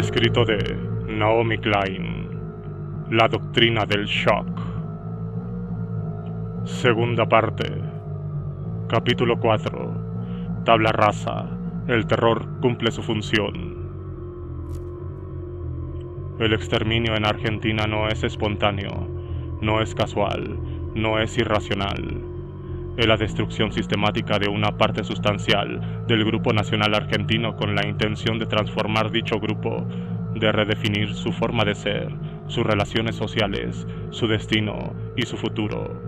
Escrito de Naomi Klein. La doctrina del shock. Segunda parte. Capítulo 4. Tabla rasa. El terror cumple su función. El exterminio en Argentina no es espontáneo, no es casual, no es irracional. Es la destrucción sistemática de una parte sustancial del Grupo Nacional Argentino con la intención de transformar dicho grupo, de redefinir su forma de ser, sus relaciones sociales, su destino y su futuro.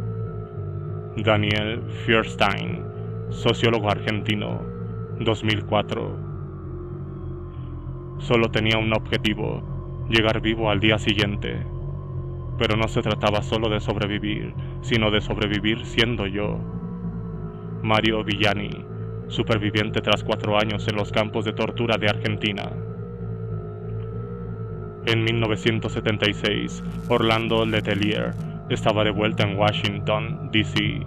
Daniel Feuerstein, sociólogo argentino, 2004. Solo tenía un objetivo: llegar vivo al día siguiente. Pero no se trataba solo de sobrevivir, sino de sobrevivir siendo yo. Mario Villani, superviviente tras 4 años en los campos de tortura de Argentina. En 1976, Orlando Letelier estaba de vuelta en Washington, D.C.,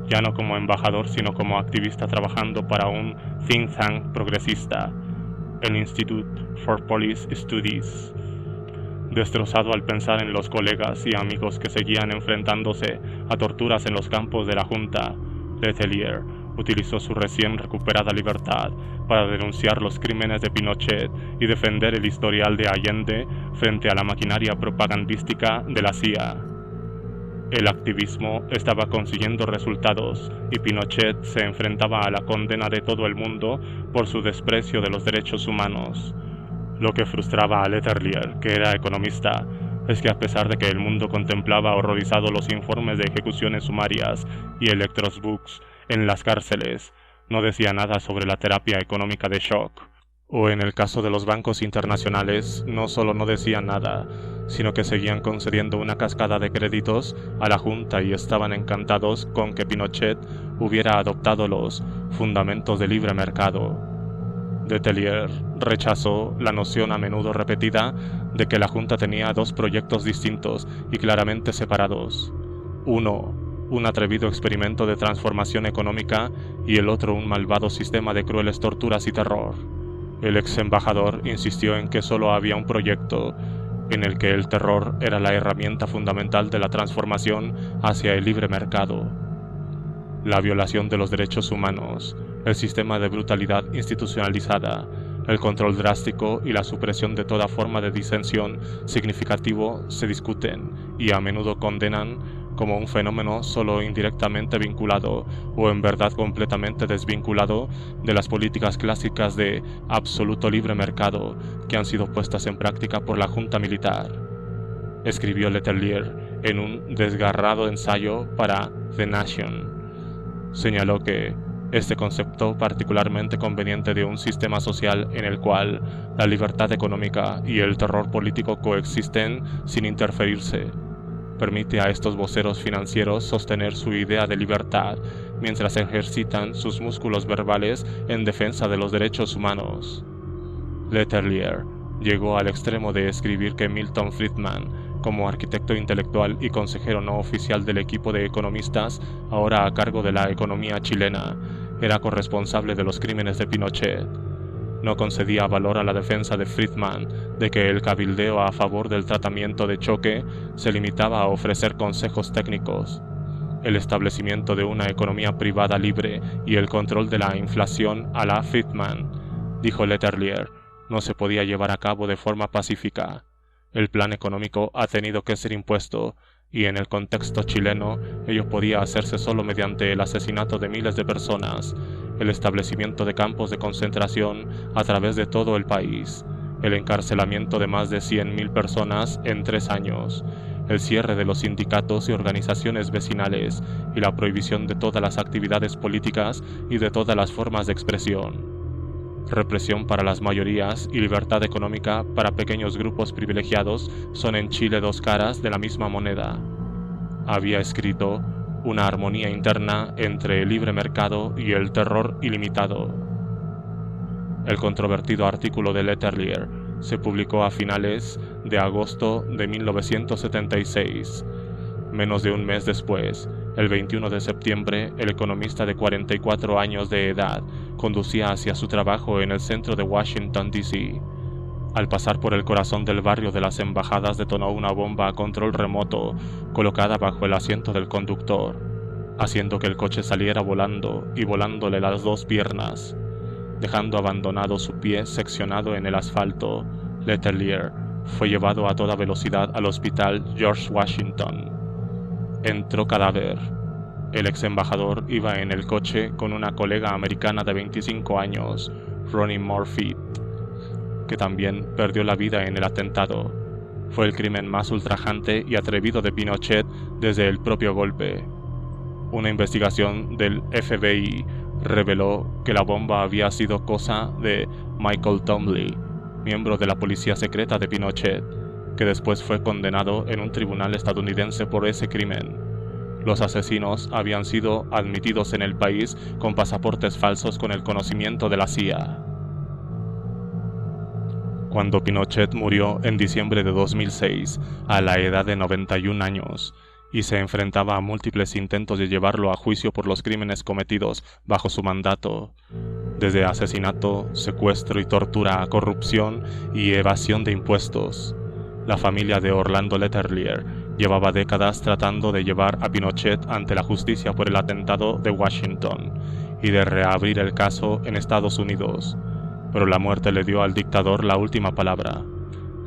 ya no como embajador sino como activista trabajando para un think tank progresista, el Institute for Police Studies. Destrozado al pensar en los colegas y amigos que seguían enfrentándose a torturas en los campos de la Junta, Letelier utilizó su recién recuperada libertad para denunciar los crímenes de Pinochet y defender el historial de Allende frente a la maquinaria propagandística de la CIA. El activismo estaba consiguiendo resultados y Pinochet se enfrentaba a la condena de todo el mundo por su desprecio de los derechos humanos. Lo que frustraba a Letelier, que era economista, es que a pesar de que el mundo contemplaba horrorizado los informes de ejecuciones sumarias y electroshock en las cárceles, no decía nada sobre la terapia económica de shock. O en el caso de los bancos internacionales, no solo no decían nada, sino que seguían concediendo una cascada de créditos a la Junta y estaban encantados con que Pinochet hubiera adoptado los fundamentos del libre mercado. Letelier rechazó la noción a menudo repetida de que la Junta tenía 2 proyectos distintos y claramente separados. Uno, un atrevido experimento de transformación económica, y el otro un malvado sistema de crueles torturas y terror. El ex embajador insistió en que solo había un proyecto, en el que el terror era la herramienta fundamental de la transformación hacia el libre mercado. La violación de los derechos humanos, el sistema de brutalidad institucionalizada, el control drástico y la supresión de toda forma de disensión significativo se discuten y a menudo condenan como un fenómeno solo indirectamente vinculado o en verdad completamente desvinculado de las políticas clásicas de absoluto libre mercado que han sido puestas en práctica por la Junta militar, escribió Letelier en un desgarrado ensayo para The Nation. Señaló que este concepto particularmente conveniente de un sistema social en el cual la libertad económica y el terror político coexisten sin interferirse, permite a estos voceros financieros sostener su idea de libertad mientras ejercitan sus músculos verbales en defensa de los derechos humanos. Letelier llegó al extremo de escribir que Milton Friedman, como arquitecto intelectual y consejero no oficial del equipo de economistas ahora a cargo de la economía chilena, era corresponsable de los crímenes de Pinochet. No concedía valor a la defensa de Friedman de que el cabildeo a favor del tratamiento de choque se limitaba a ofrecer consejos técnicos. El establecimiento de una economía privada libre y el control de la inflación a la Friedman, dijo Letelier, no se podía llevar a cabo de forma pacífica. El plan económico ha tenido que ser impuesto, y en el contexto chileno ello podía hacerse solo mediante el asesinato de miles de personas, el establecimiento de campos de concentración a través de todo el país, el encarcelamiento de más de 100.000 personas en 3 años, el cierre de los sindicatos y organizaciones vecinales y la prohibición de todas las actividades políticas y de todas las formas de expresión. Represión para las mayorías y libertad económica para pequeños grupos privilegiados son en Chile 2 caras de la misma moneda. Había escrito una armonía interna entre el libre mercado y el terror ilimitado. El controvertido artículo de Letelier se publicó a finales de agosto de 1976. Menos de un mes después, el 21 de septiembre, el economista de 44 años de edad conducía hacia su trabajo en el centro de Washington, D.C. Al pasar por el corazón del barrio de las Embajadas detonó una bomba a control remoto colocada bajo el asiento del conductor, haciendo que el coche saliera volando y volándole las dos piernas, dejando abandonado su pie seccionado en el asfalto. Letelier fue llevado a toda velocidad al hospital George Washington. Entró cadáver. El ex embajador iba en el coche con una colega americana de 25 años, Ronnie Murphy, que también perdió la vida en el atentado. Fue el crimen más ultrajante y atrevido de Pinochet desde el propio golpe. Una investigación del FBI reveló que la bomba había sido cosa de Michael Townley, miembro de la policía secreta de Pinochet, que después fue condenado en un tribunal estadounidense por ese crimen. Los asesinos habían sido admitidos en el país con pasaportes falsos con el conocimiento de la CIA. Cuando Pinochet murió en diciembre de 2006, a la edad de 91 años, y se enfrentaba a múltiples intentos de llevarlo a juicio por los crímenes cometidos bajo su mandato, desde asesinato, secuestro y tortura a corrupción y evasión de impuestos. La familia de Orlando Letelier llevaba décadas tratando de llevar a Pinochet ante la justicia por el atentado de Washington y de reabrir el caso en Estados Unidos, pero la muerte le dio al dictador la última palabra.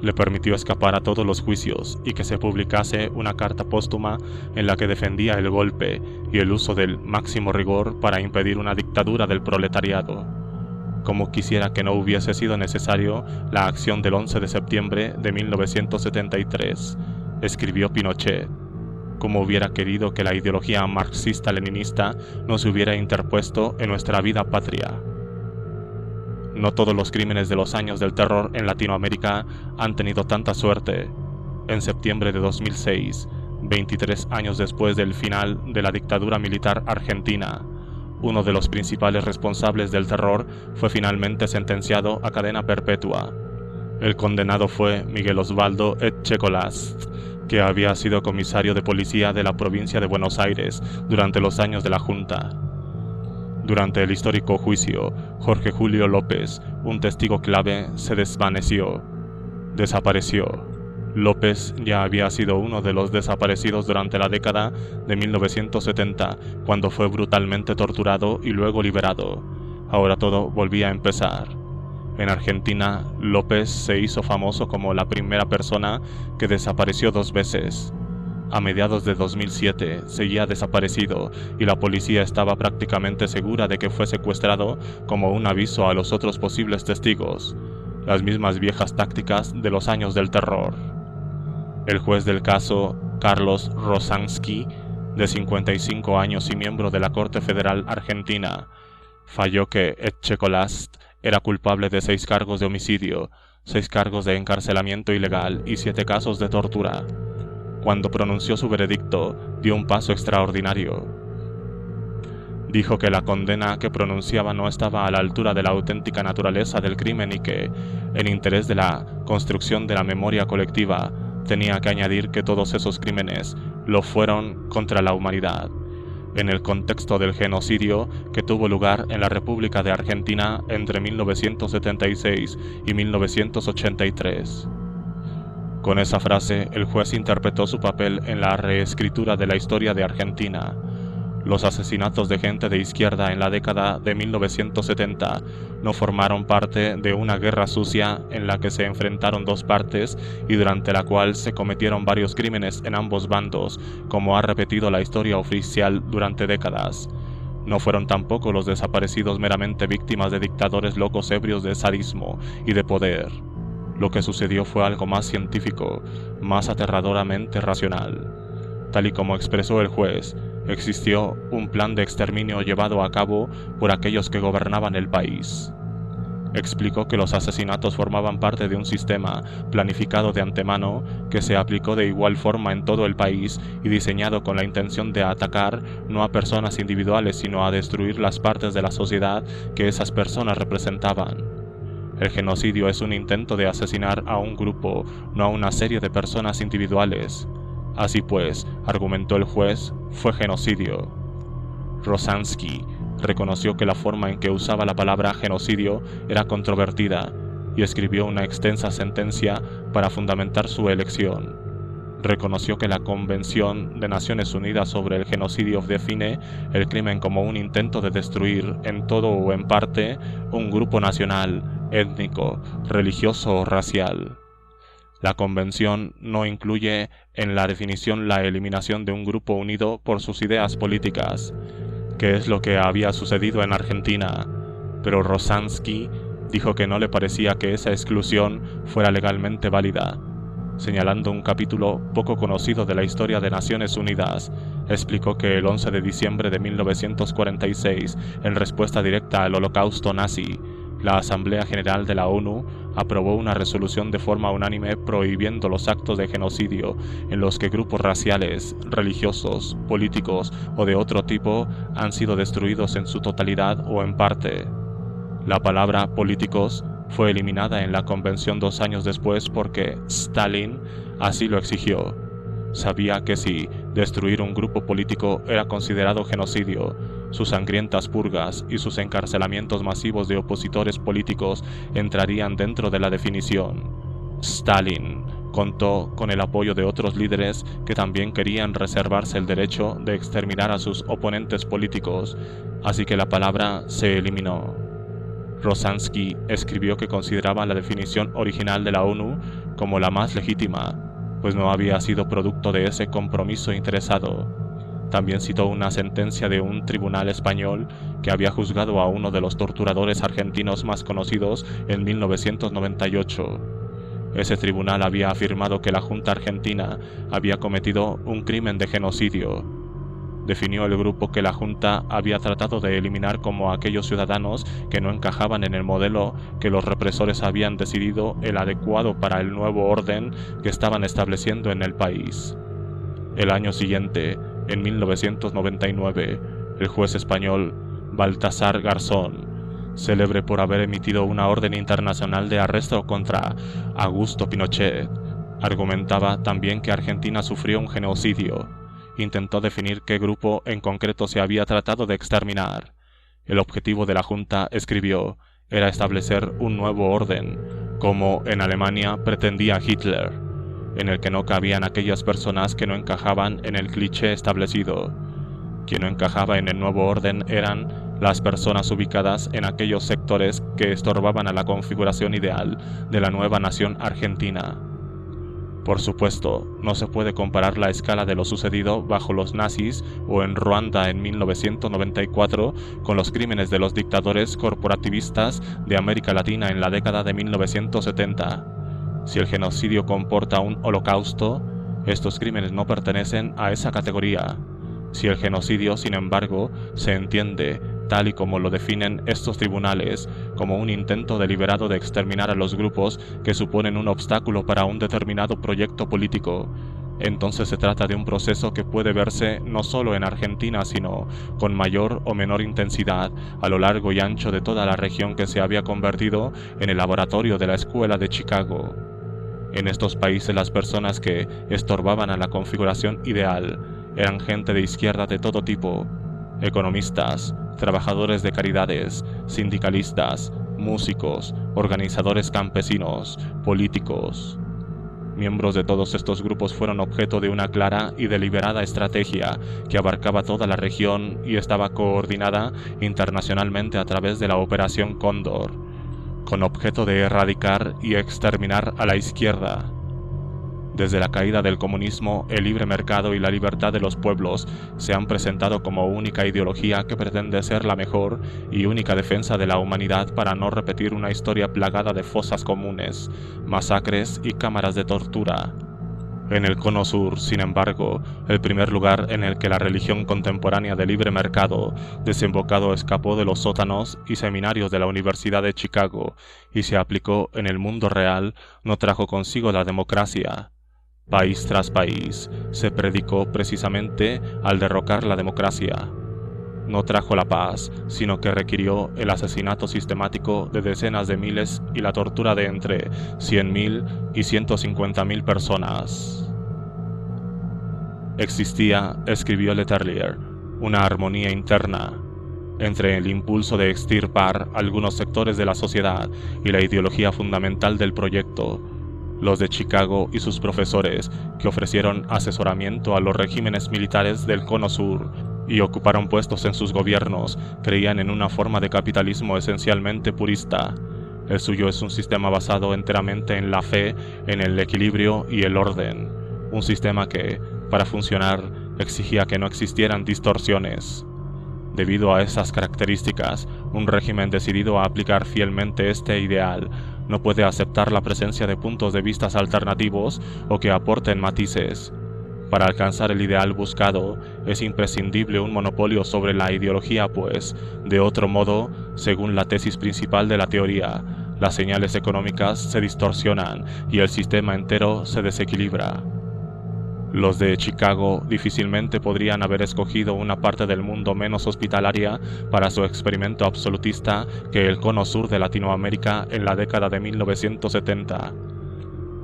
Le permitió escapar a todos los juicios y que se publicase una carta póstuma en la que defendía el golpe y el uso del máximo rigor para impedir una dictadura del proletariado. Como quisiera que no hubiese sido necesario la acción del 11 de septiembre de 1973, escribió Pinochet. Como hubiera querido que la ideología marxista-leninista no se hubiera interpuesto en nuestra vida patria. No todos los crímenes de los años del terror en Latinoamérica han tenido tanta suerte. En septiembre de 2006, 23 años después del final de la dictadura militar argentina, uno de los principales responsables del terror fue finalmente sentenciado a cadena perpetua. El condenado fue Miguel Osvaldo Etchecolast, que había sido comisario de policía de la provincia de Buenos Aires durante los años de la Junta. Durante el histórico juicio, Jorge Julio López, un testigo clave, se desvaneció. Desapareció. López ya había sido uno de los desaparecidos durante la década de 1970, cuando fue brutalmente torturado y luego liberado. Ahora todo volvía a empezar. En Argentina, López se hizo famoso como la primera persona que desapareció 2 veces. A mediados de 2007 seguía desaparecido y la policía estaba prácticamente segura de que fue secuestrado como un aviso a los otros posibles testigos, las mismas viejas tácticas de los años del terror. El juez del caso, Carlos Rosansky, de 55 años y miembro de la Corte Federal Argentina, falló que Etchecolast era culpable de 6 cargos de homicidio, 6 cargos de encarcelamiento ilegal y 7 casos de tortura. Cuando pronunció su veredicto, dio un paso extraordinario. Dijo que la condena que pronunciaba no estaba a la altura de la auténtica naturaleza del crimen y que, en interés de la construcción de la memoria colectiva, tenía que añadir que todos esos crímenes lo fueron contra la humanidad, en el contexto del genocidio que tuvo lugar en la República de Argentina entre 1976 y 1983. Con esa frase, el juez interpretó su papel en la reescritura de la historia de Argentina. Los asesinatos de gente de izquierda en la década de 1970 no formaron parte de una guerra sucia en la que se enfrentaron 2 partes y durante la cual se cometieron varios crímenes en ambos bandos, como ha repetido la historia oficial durante décadas. No fueron tampoco los desaparecidos meramente víctimas de dictadores locos ebrios de sadismo y de poder. Lo que sucedió fue algo más científico, más aterradoramente racional. Tal y como expresó el juez, existió un plan de exterminio llevado a cabo por aquellos que gobernaban el país. Explicó que los asesinatos formaban parte de un sistema planificado de antemano que se aplicó de igual forma en todo el país y diseñado con la intención de atacar no a personas individuales sino a destruir las partes de la sociedad que esas personas representaban. El genocidio es un intento de asesinar a un grupo, no a una serie de personas individuales. Así pues, argumentó el juez, fue genocidio. Rosansky reconoció que la forma en que usaba la palabra genocidio era controvertida y escribió una extensa sentencia para fundamentar su elección. Reconoció que la Convención de Naciones Unidas sobre el Genocidio define el crimen como un intento de destruir, en todo o en parte, un grupo nacional, étnico, religioso o racial. La Convención no incluye en la definición la eliminación de un grupo unido por sus ideas políticas, que es lo que había sucedido en Argentina, pero Rosansky dijo que no le parecía que esa exclusión fuera legalmente válida. Señalando un capítulo poco conocido de la historia de Naciones Unidas, explicó que el 11 de diciembre de 1946, en respuesta directa al Holocausto nazi, la Asamblea General de la ONU aprobó una resolución de forma unánime prohibiendo los actos de genocidio en los que grupos raciales, religiosos, políticos o de otro tipo han sido destruidos en su totalidad o en parte. La palabra políticos fue eliminada en la convención 2 años después porque Stalin así lo exigió. Sabía que si destruir un grupo político era considerado genocidio, sus sangrientas purgas y sus encarcelamientos masivos de opositores políticos entrarían dentro de la definición. Stalin contó con el apoyo de otros líderes que también querían reservarse el derecho de exterminar a sus oponentes políticos, así que la palabra se eliminó. Rosansky escribió que consideraba la definición original de la ONU como la más legítima, pues no había sido producto de ese compromiso interesado. También citó una sentencia de un tribunal español que había juzgado a uno de los torturadores argentinos más conocidos en 1998. Ese tribunal había afirmado que la Junta Argentina había cometido un crimen de genocidio. Definió el grupo que la Junta había tratado de eliminar como aquellos ciudadanos que no encajaban en el modelo que los represores habían decidido el adecuado para el nuevo orden que estaban estableciendo en el país. El año siguiente, en 1999, el juez español Baltasar Garzón, célebre por haber emitido una orden internacional de arresto contra Augusto Pinochet, argumentaba también que Argentina sufrió un genocidio. Intentó definir qué grupo en concreto se había tratado de exterminar. El objetivo de la Junta, escribió, era establecer un nuevo orden, como en Alemania pretendía Hitler, en el que no cabían aquellas personas que no encajaban en el cliché establecido. Quien no encajaba en el nuevo orden eran las personas ubicadas en aquellos sectores que estorbaban a la configuración ideal de la nueva nación argentina. Por supuesto, no se puede comparar la escala de lo sucedido bajo los nazis o en Ruanda en 1994 con los crímenes de los dictadores corporativistas de América Latina en la década de 1970. Si el genocidio comporta un holocausto, estos crímenes no pertenecen a esa categoría. Si el genocidio, sin embargo, se entiende, tal y como lo definen estos tribunales, como un intento deliberado de exterminar a los grupos que suponen un obstáculo para un determinado proyecto político, entonces se trata de un proceso que puede verse no solo en Argentina, sino con mayor o menor intensidad a lo largo y ancho de toda la región que se había convertido en el laboratorio de la Escuela de Chicago. En estos países las personas que estorbaban a la configuración ideal eran gente de izquierda de todo tipo, economistas, trabajadores de caridades, sindicalistas, músicos, organizadores campesinos, políticos. Miembros de todos estos grupos fueron objeto de una clara y deliberada estrategia que abarcaba toda la región y estaba coordinada internacionalmente a través de la Operación Cóndor, con objeto de erradicar y exterminar a la izquierda. Desde la caída del comunismo, el libre mercado y la libertad de los pueblos se han presentado como única ideología que pretende ser la mejor y única defensa de la humanidad para no repetir una historia plagada de fosas comunes, masacres y cámaras de tortura. En el Cono Sur, sin embargo, el primer lugar en el que la religión contemporánea de libre mercado desembocado escapó de los sótanos y seminarios de la Universidad de Chicago y se aplicó en el mundo real, no trajo consigo la democracia. País tras país, se predicó precisamente al derrocar la democracia. No trajo la paz, sino que requirió el asesinato sistemático de decenas de miles y la tortura de entre 100.000 y 150.000 personas. Existía, escribió Letellier, una armonía interna. entre el impulso de extirpar algunos sectores de la sociedad y la ideología fundamental del proyecto. Los de Chicago y sus profesores, que ofrecieron asesoramiento a los regímenes militares del Cono Sur y ocuparon puestos en sus gobiernos, creían en una forma de capitalismo esencialmente purista. El suyo es un sistema basado enteramente en la fe, en el equilibrio y el orden. Un sistema que, para funcionar, exigía que no existieran distorsiones. Debido a esas características, un régimen decidido a aplicar fielmente este ideal no puede aceptar la presencia de puntos de vista alternativos o que aporten matices. Para alcanzar el ideal buscado, es imprescindible un monopolio sobre la ideología, pues, de otro modo, según la tesis principal de la teoría, las señales económicas se distorsionan y el sistema entero se desequilibra. Los de Chicago difícilmente podrían haber escogido una parte del mundo menos hospitalaria para su experimento absolutista que el cono sur de Latinoamérica en la década de 1970.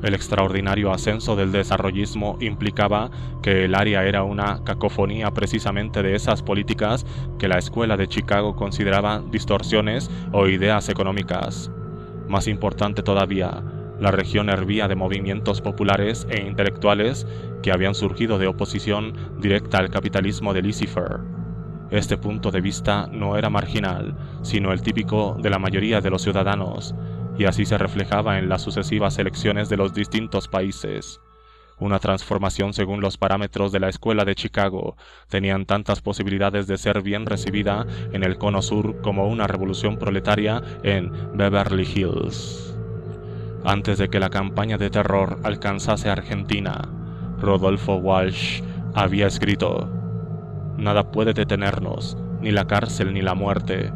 El extraordinario ascenso del desarrollismo implicaba que el área era una cacofonía precisamente de esas políticas que la escuela de Chicago consideraba distorsiones o ideas económicas. Más importante todavía, la región hervía de movimientos populares e intelectuales que habían surgido de oposición directa al capitalismo de laissez-faire. Este punto de vista no era marginal, sino el típico de la mayoría de los ciudadanos, y así se reflejaba en las sucesivas elecciones de los distintos países. Una transformación según los parámetros de la escuela de Chicago tenían tantas posibilidades de ser bien recibida en el cono sur como una revolución proletaria en Beverly Hills. Antes de que la campaña de terror alcanzase a Argentina, Rodolfo Walsh había escrito: «Nada puede detenernos, ni la cárcel ni la muerte,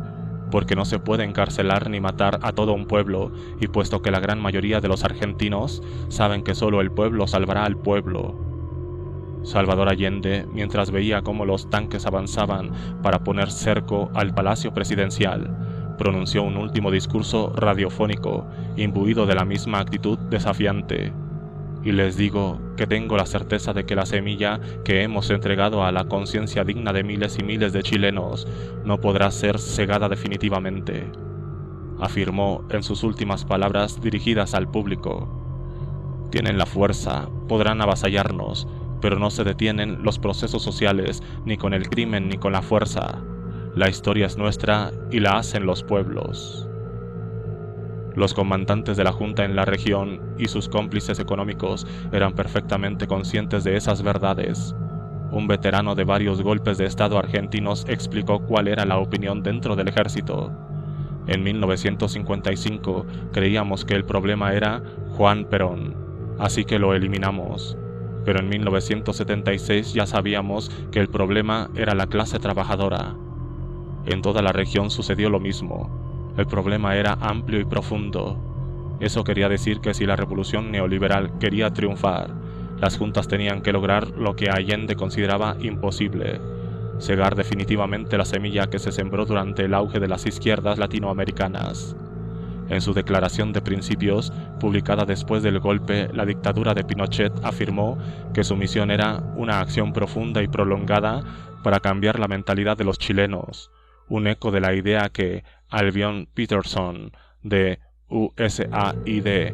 porque no se puede encarcelar ni matar a todo un pueblo, y puesto que la gran mayoría de los argentinos saben que solo el pueblo salvará al pueblo». Salvador Allende, mientras veía cómo los tanques avanzaban para poner cerco al Palacio Presidencial, pronunció un último discurso radiofónico, imbuido de la misma actitud desafiante. Y les digo que tengo la certeza de que la semilla que hemos entregado a la conciencia digna de miles y miles de chilenos no podrá ser cegada definitivamente, afirmó en sus últimas palabras dirigidas al público. Tienen la fuerza, podrán avasallarnos, pero no se detienen los procesos sociales ni con el crimen ni con la fuerza. La historia es nuestra y la hacen los pueblos. Los comandantes de la Junta en la región y sus cómplices económicos eran perfectamente conscientes de esas verdades. Un veterano de varios golpes de Estado argentinos explicó cuál era la opinión dentro del ejército. En 1955 creíamos que el problema era Juan Perón, así que lo eliminamos. Pero en 1976 ya sabíamos que el problema era la clase trabajadora. En toda la región sucedió lo mismo. El problema era amplio y profundo. Eso quería decir que si la revolución neoliberal quería triunfar, las juntas tenían que lograr lo que Allende consideraba imposible: cegar definitivamente la semilla que se sembró durante el auge de las izquierdas latinoamericanas. En su declaración de principios, publicada después del golpe, la dictadura de Pinochet afirmó que su misión era una acción profunda y prolongada para cambiar la mentalidad de los chilenos, un eco de la idea que Albion Peterson, de USAID,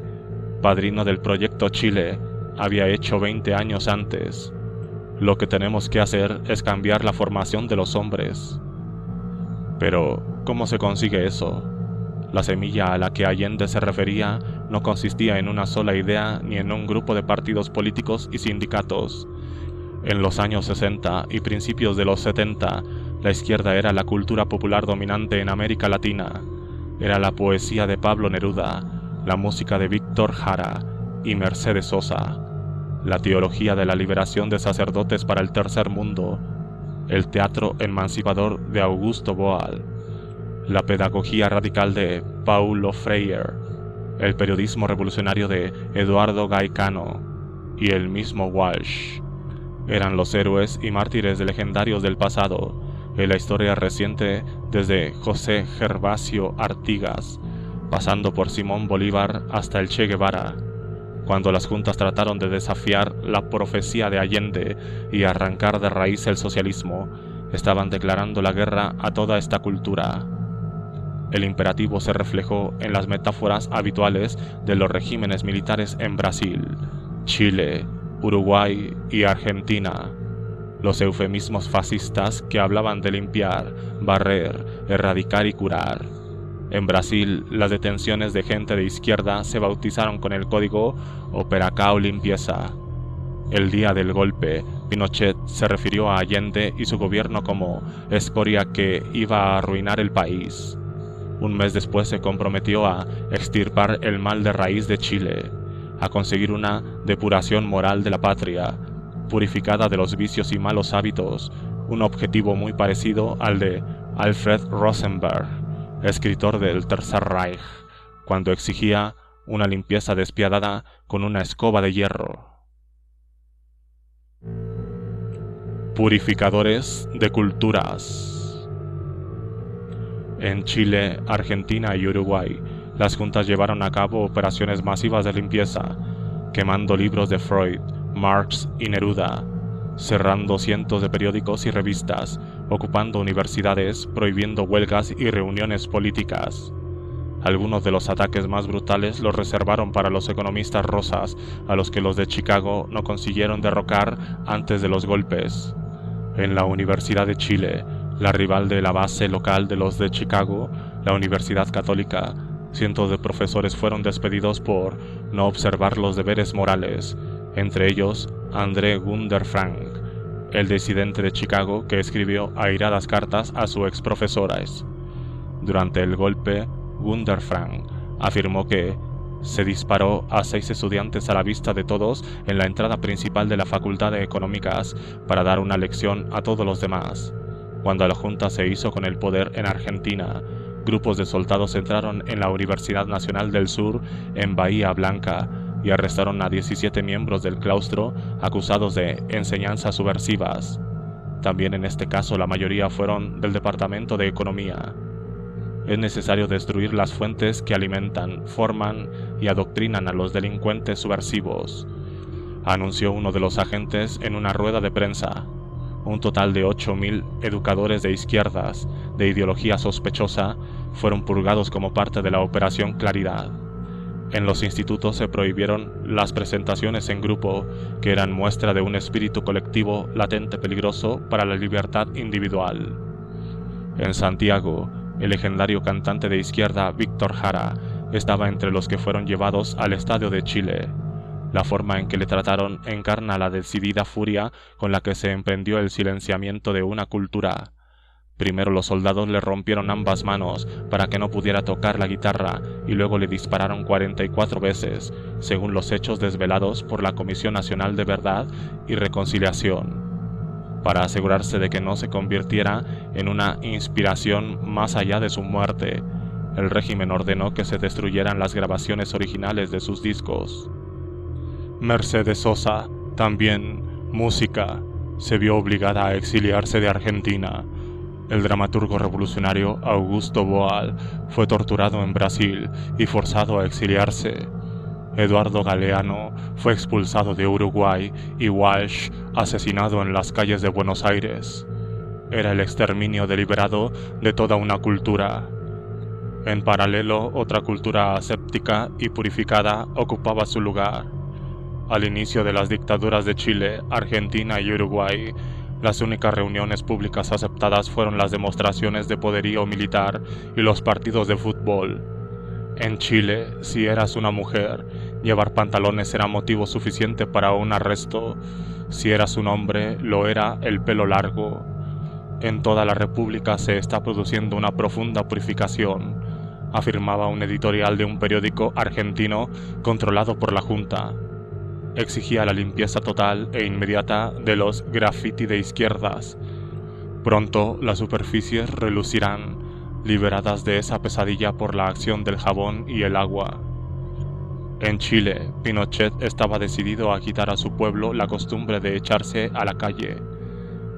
padrino del Proyecto Chile, había hecho 20 años antes. Lo que tenemos que hacer es cambiar la formación de los hombres. Pero, ¿cómo se consigue eso? La semilla a la que Allende se refería no consistía en una sola idea ni en un grupo de partidos políticos y sindicatos. En los años 60 y principios de los 70, la izquierda era la cultura popular dominante en América Latina. Era la poesía de Pablo Neruda, la música de Víctor Jara y Mercedes Sosa, la teología de la liberación de sacerdotes para el tercer mundo, el teatro emancipador de Augusto Boal, la pedagogía radical de Paulo Freire, el periodismo revolucionario de Eduardo Gaetano y el mismo Walsh. Eran los héroes y mártires legendarios del pasado, en la historia reciente desde José Gervasio Artigas, pasando por Simón Bolívar hasta el Che Guevara. Cuando las juntas trataron de desafiar la profecía de Allende y arrancar de raíz el socialismo, estaban declarando la guerra a toda esta cultura. El imperativo se reflejó en las metáforas habituales de los regímenes militares en Brasil, Chile, Uruguay y Argentina. Los eufemismos fascistas que hablaban de limpiar, barrer, erradicar y curar. En Brasil, las detenciones de gente de izquierda se bautizaron con el código Operação Limpieza. El día del golpe, Pinochet se refirió a Allende y su gobierno como escoria que iba a arruinar el país. Un mes después se comprometió a extirpar el mal de raíz de Chile, a conseguir una depuración moral de la patria, purificada de los vicios y malos hábitos, un objetivo muy parecido al de Alfred Rosenberg, escritor del Tercer Reich, cuando exigía una limpieza despiadada con una escoba de hierro. Purificadores de culturas. En Chile, Argentina y Uruguay, las juntas llevaron a cabo operaciones masivas de limpieza, quemando libros de Freud, Marx y Neruda, cerrando cientos de periódicos y revistas, ocupando universidades, prohibiendo huelgas y reuniones políticas. Algunos de los ataques más brutales los reservaron para los economistas rosas, a los que los de Chicago no consiguieron derrocar antes de los golpes. En la Universidad de Chile, la rival de la base local de los de Chicago, la Universidad Católica, cientos de profesores fueron despedidos por no observar los deberes morales, entre ellos André Gunder Frank, el disidente de Chicago que escribió airadas cartas a sus exprofesores. Durante el golpe, Gunder Frank afirmó que se disparó a 6 estudiantes a la vista de todos en la entrada principal de la Facultad de Económicas para dar una lección a todos los demás. Cuando la Junta se hizo con el poder en Argentina, grupos de soldados entraron en la Universidad Nacional del Sur en Bahía Blanca y arrestaron a 17 miembros del claustro acusados de enseñanzas subversivas. También en este caso la mayoría fueron del Departamento de Economía. Es necesario destruir las fuentes que alimentan, forman y adoctrinan a los delincuentes subversivos, anunció uno de los agentes en una rueda de prensa. Un total de 8.000 educadores de izquierdas, de ideología sospechosa, fueron purgados como parte de la Operación Claridad. En los institutos se prohibieron las presentaciones en grupo, que eran muestra de un espíritu colectivo latente peligroso para la libertad individual. En Santiago, el legendario cantante de izquierda Víctor Jara estaba entre los que fueron llevados al Estadio de Chile. La forma en que le trataron encarna la decidida furia con la que se emprendió el silenciamiento de una cultura. Primero los soldados le rompieron ambas manos para que no pudiera tocar la guitarra y luego le dispararon 44 veces, según los hechos desvelados por la Comisión Nacional de Verdad y Reconciliación. Para asegurarse de que no se convirtiera en una inspiración más allá de su muerte, el régimen ordenó que se destruyeran las grabaciones originales de sus discos. Mercedes Sosa, también música, se vio obligada a exiliarse de Argentina. El dramaturgo revolucionario Augusto Boal fue torturado en Brasil y forzado a exiliarse. Eduardo Galeano fue expulsado de Uruguay y Walsh asesinado en las calles de Buenos Aires. Era el exterminio deliberado de toda una cultura. En paralelo, otra cultura aséptica y purificada ocupaba su lugar. Al inicio de las dictaduras de Chile, Argentina y Uruguay, las únicas reuniones públicas aceptadas fueron las demostraciones de poderío militar y los partidos de fútbol. En Chile, si eras una mujer, llevar pantalones era motivo suficiente para un arresto. Si eras un hombre, lo era el pelo largo. En toda la República se está produciendo una profunda purificación, afirmaba un editorial de un periódico argentino controlado por la Junta. Exigía la limpieza total e inmediata de los graffiti de izquierdas. Pronto las superficies relucirán, liberadas de esa pesadilla por la acción del jabón y el agua. En Chile, Pinochet estaba decidido a quitar a su pueblo la costumbre de echarse a la calle.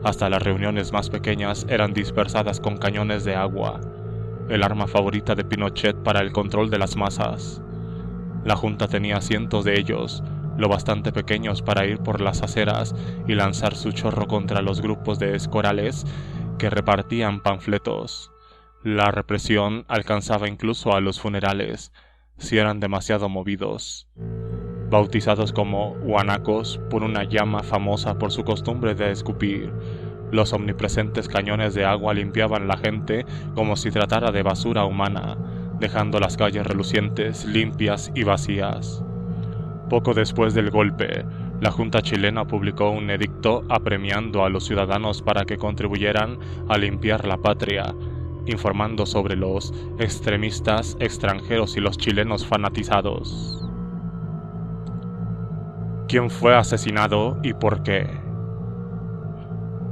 Hasta las reuniones más pequeñas eran dispersadas con cañones de agua, el arma favorita de Pinochet para el control de las masas. La Junta tenía cientos de ellos, lo bastante pequeños para ir por las aceras y lanzar su chorro contra los grupos de escorales que repartían panfletos. La represión alcanzaba incluso a los funerales, si eran demasiado movidos. Bautizados como guanacos por una llama famosa por su costumbre de escupir, los omnipresentes cañones de agua limpiaban la gente como si tratara de basura humana, dejando las calles relucientes, limpias y vacías. Poco después del golpe, la Junta chilena publicó un edicto apremiando a los ciudadanos para que contribuyeran a limpiar la patria, informando sobre los extremistas extranjeros y los chilenos fanatizados. ¿Quién fue asesinado y por qué?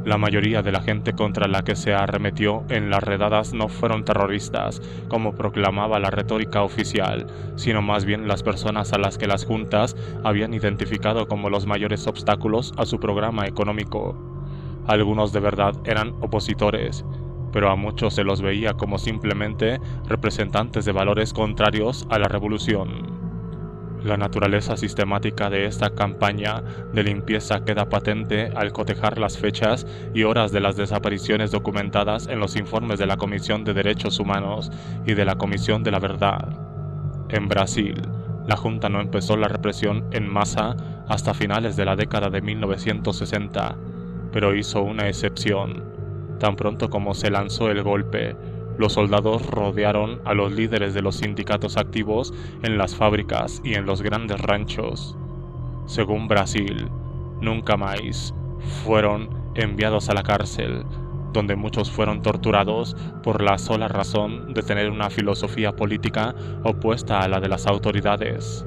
La mayoría de la gente contra la que se arremetió en las redadas no fueron terroristas, como proclamaba la retórica oficial, sino más bien las personas a las que las juntas habían identificado como los mayores obstáculos a su programa económico. Algunos de verdad eran opositores, pero a muchos se los veía como simplemente representantes de valores contrarios a la revolución. La naturaleza sistemática de esta campaña de limpieza queda patente al cotejar las fechas y horas de las desapariciones documentadas en los informes de la Comisión de Derechos Humanos y de la Comisión de la Verdad. En Brasil, la Junta no empezó la represión en masa hasta finales de la década de 1960, pero hizo una excepción. Tan pronto como se lanzó el golpe, los soldados rodearon a los líderes de los sindicatos activos en las fábricas y en los grandes ranchos. Según Brasil, nunca más fueron enviados a la cárcel, donde muchos fueron torturados por la sola razón de tener una filosofía política opuesta a la de las autoridades.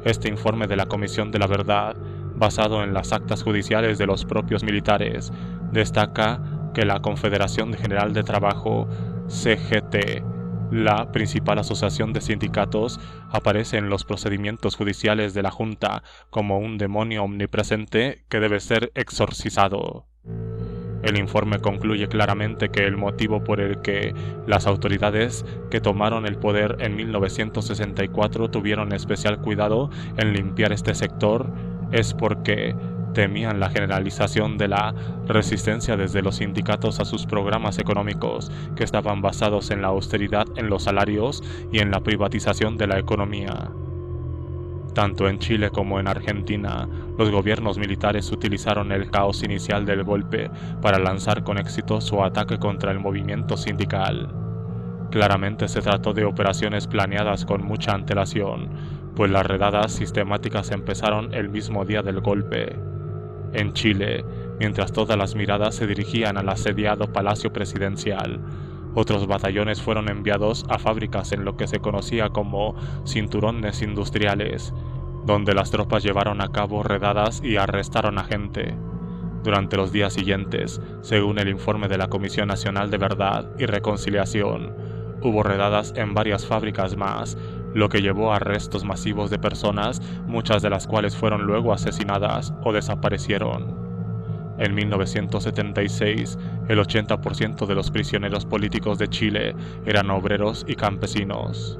Este informe de la Comisión de la Verdad, basado en las actas judiciales de los propios militares, destaca que la Confederación General de Trabajo, CGT, la principal asociación de sindicatos, aparece en los procedimientos judiciales de la Junta como un demonio omnipresente que debe ser exorcizado. El informe concluye claramente que el motivo por el que las autoridades que tomaron el poder en 1964 tuvieron especial cuidado en limpiar este sector es porque temían la generalización de la resistencia desde los sindicatos a sus programas económicos, que estaban basados en la austeridad en los salarios y en la privatización de la economía. Tanto en Chile como en Argentina, los gobiernos militares utilizaron el caos inicial del golpe para lanzar con éxito su ataque contra el movimiento sindical. Claramente se trató de operaciones planeadas con mucha antelación, pues las redadas sistemáticas empezaron el mismo día del golpe. En Chile, mientras todas las miradas se dirigían al asediado Palacio Presidencial, otros batallones fueron enviados a fábricas en lo que se conocía como cinturones industriales, donde las tropas llevaron a cabo redadas y arrestaron a gente. Durante los días siguientes, según el informe de la Comisión Nacional de Verdad y Reconciliación, hubo redadas en varias fábricas más, lo que llevó a arrestos masivos de personas, muchas de las cuales fueron luego asesinadas o desaparecieron. En 1976, el 80% de los prisioneros políticos de Chile eran obreros y campesinos.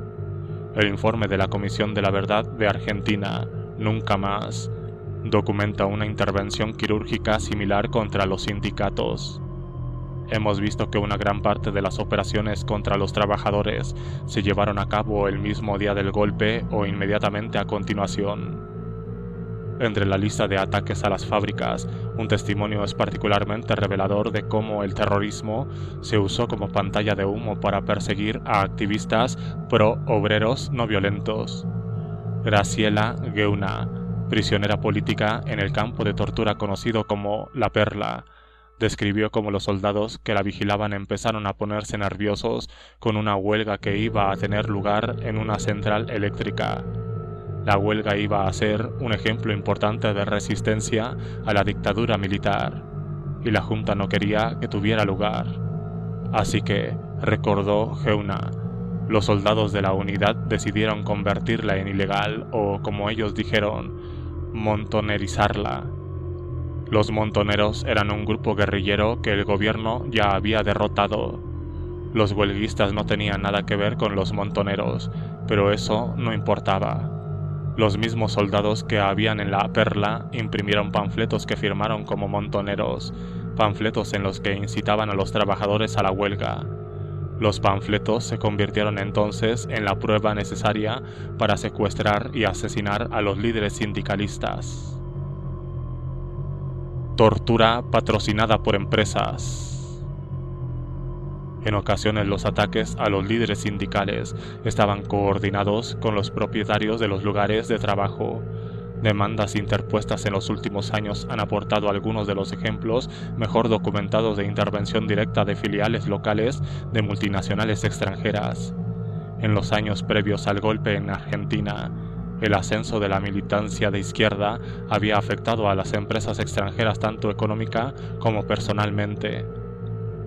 El informe de la Comisión de la Verdad de Argentina, Nunca Más, documenta una intervención quirúrgica similar contra los sindicatos. Hemos visto que una gran parte de las operaciones contra los trabajadores se llevaron a cabo el mismo día del golpe o inmediatamente a continuación. Entre la lista de ataques a las fábricas, un testimonio es particularmente revelador de cómo el terrorismo se usó como pantalla de humo para perseguir a activistas pro-obreros no violentos. Graciela Geuna, prisionera política en el campo de tortura conocido como La Perla, describió cómo los soldados que la vigilaban empezaron a ponerse nerviosos con una huelga que iba a tener lugar en una central eléctrica. La huelga iba a ser un ejemplo importante de resistencia a la dictadura militar, y la Junta no quería que tuviera lugar. Así que, recordó Geuna, los soldados de la unidad decidieron convertirla en ilegal o, como ellos dijeron, montonerizarla. Los montoneros eran un grupo guerrillero que el gobierno ya había derrotado. Los huelguistas no tenían nada que ver con los montoneros, pero eso no importaba. Los mismos soldados que habían en La Perla imprimieron panfletos que firmaron como montoneros, panfletos en los que incitaban a los trabajadores a la huelga. Los panfletos se convirtieron entonces en la prueba necesaria para secuestrar y asesinar a los líderes sindicalistas. Tortura patrocinada por empresas. En ocasiones los ataques a los líderes sindicales estaban coordinados con los propietarios de los lugares de trabajo. Demandas interpuestas en los últimos años han aportado algunos de los ejemplos mejor documentados de intervención directa de filiales locales de multinacionales extranjeras. En los años previos al golpe en Argentina, el ascenso de la militancia de izquierda había afectado a las empresas extranjeras tanto económica como personalmente.